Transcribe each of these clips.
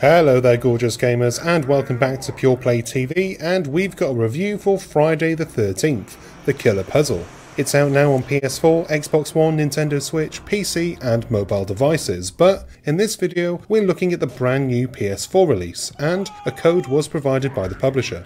Hello there gorgeous gamers and welcome back to Pure Play TV, and we've got a review for Friday the 13th, the Killer Puzzle. It's out now on PS4, Xbox One, Nintendo Switch, PC and mobile devices, but in this video we're looking at the brand new PS4 release, and a code was provided by the publisher.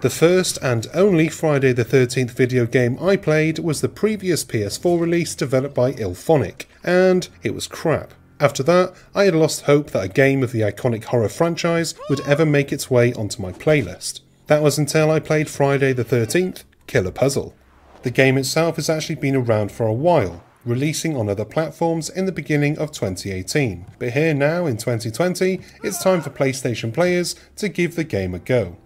The first and only Friday the 13th video game I played was the previous PS4 release developed by Illphonic, and it was crap. After that, I had lost hope that a game of the iconic horror franchise would ever make its way onto my playlist. That was until I played Friday the 13th, Killer Puzzle. The game itself has actually been around for a while, releasing on other platforms in the beginning of 2018, but here now in 2020, it's time for PlayStation players to give the game a go.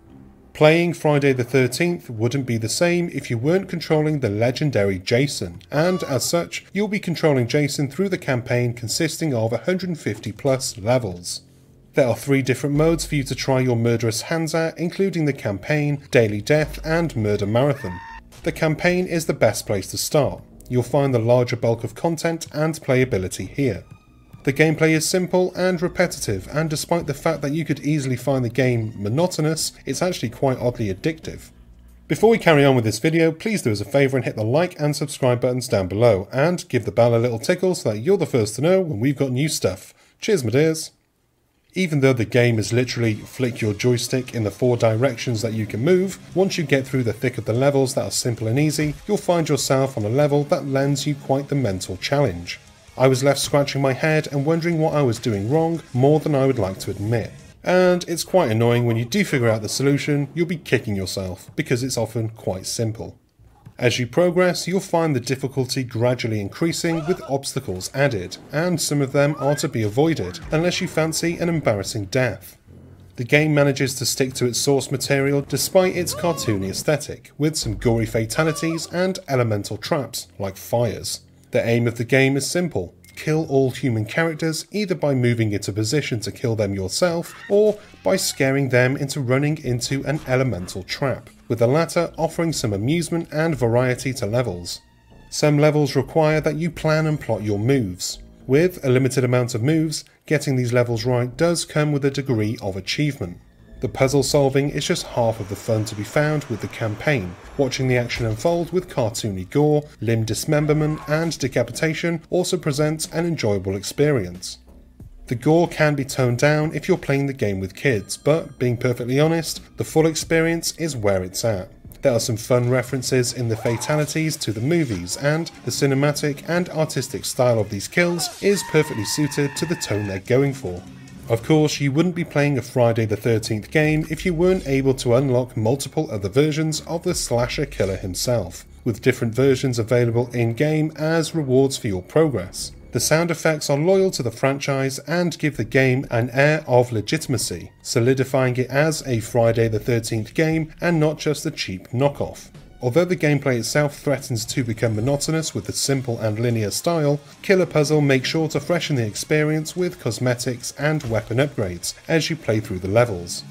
Playing Friday the 13th wouldn't be the same if you weren't controlling the legendary Jason, and as such, you'll be controlling Jason through the campaign consisting of 150 plus levels. There are 3 different modes for you to try your murderous hands at, including the campaign, daily death and murder marathon. The campaign is the best place to start. You'll find the larger bulk of content and playability here. The gameplay is simple and repetitive, and despite the fact that you could easily find the game monotonous, it's actually quite oddly addictive. Before we carry on with this video, please do us a favour and hit the like and subscribe buttons down below, and give the bell a little tickle so that you're the first to know when we've got new stuff. Cheers my dears! Even though the game is literally flick your joystick in the 4 directions that you can move, once you get through the thick of the levels that are simple and easy, you'll find yourself on a level that lends you quite the mental challenge. I was left scratching my head and wondering what I was doing wrong more than I would like to admit. And it's quite annoying when you do figure out the solution, you'll be kicking yourself, because it's often quite simple. As you progress, you'll find the difficulty gradually increasing with obstacles added, and some of them are to be avoided, unless you fancy an embarrassing death. The game manages to stick to its source material despite its cartoony aesthetic, with some gory fatalities and elemental traps, like fires. The aim of the game is simple: kill all human characters either by moving into position to kill them yourself, or by scaring them into running into an elemental trap, with the latter offering some amusement and variety to levels. Some levels require that you plan and plot your moves. With a limited amount of moves, getting these levels right does come with a degree of achievement. The puzzle solving is just half of the fun to be found with the campaign. Watching the action unfold with cartoony gore, limb dismemberment and decapitation also presents an enjoyable experience. The gore can be toned down if you're playing the game with kids, but being perfectly honest, the full experience is where it's at. There are some fun references in the fatalities to the movies, and the cinematic and artistic style of these kills is perfectly suited to the tone they're going for. Of course, you wouldn't be playing a Friday the 13th game if you weren't able to unlock multiple other versions of the slasher killer himself, with different versions available in-game as rewards for your progress. The sound effects are loyal to the franchise and give the game an air of legitimacy, solidifying it as a Friday the 13th game and not just a cheap knockoff. Although the gameplay itself threatens to become monotonous with the simple and linear style, Killer Puzzle makes sure to freshen the experience with cosmetics and weapon upgrades as you play through the levels.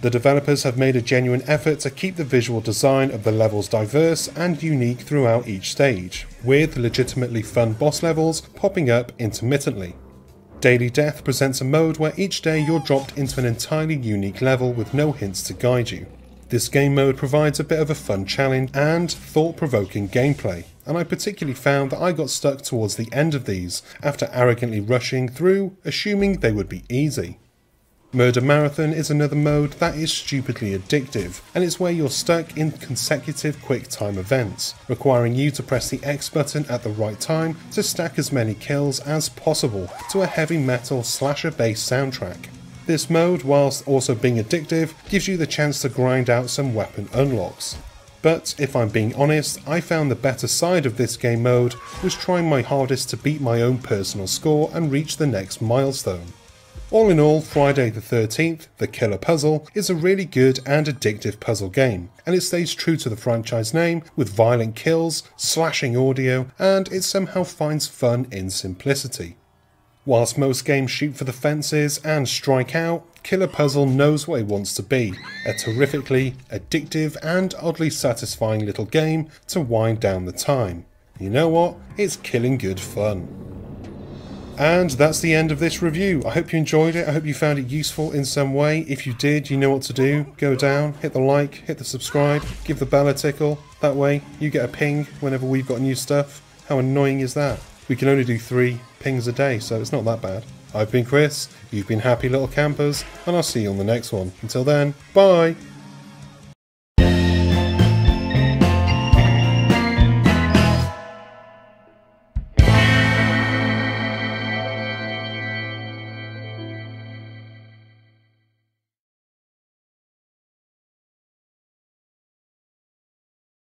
The developers have made a genuine effort to keep the visual design of the levels diverse and unique throughout each stage, with legitimately fun boss levels popping up intermittently. Daily Death presents a mode where each day you're dropped into an entirely unique level with no hints to guide you. This game mode provides a bit of a fun challenge and thought-provoking gameplay, and I particularly found that I got stuck towards the end of these after arrogantly rushing through, assuming they would be easy. Murder Marathon is another mode that is stupidly addictive, and it's where you're stuck in consecutive quick-time events, requiring you to press the X button at the right time to stack as many kills as possible to a heavy metal slasher-based soundtrack. This mode, whilst also being addictive, gives you the chance to grind out some weapon unlocks. But if I'm being honest, I found the better side of this game mode was trying my hardest to beat my own personal score and reach the next milestone. All in all, Friday the 13th, the Killer Puzzle, is a really good and addictive puzzle game, and it stays true to the franchise name with violent kills, slashing audio, and it somehow finds fun in simplicity. Whilst most games shoot for the fences and strike out, Killer Puzzle knows what it wants to be, a terrifically addictive and oddly satisfying little game to wind down the time. You know what? It's killing good fun. And that's the end of this review. I hope you enjoyed it. I hope you found it useful in some way. If you did, you know what to do. Go down, hit the like, hit the subscribe, give the bell a tickle. That way you get a ping whenever we've got new stuff. How annoying is that? We can only do 3 pings a day, so it's not that bad. I've been Chris, you've been happy little campers, and I'll see you on the next one. Until then, bye!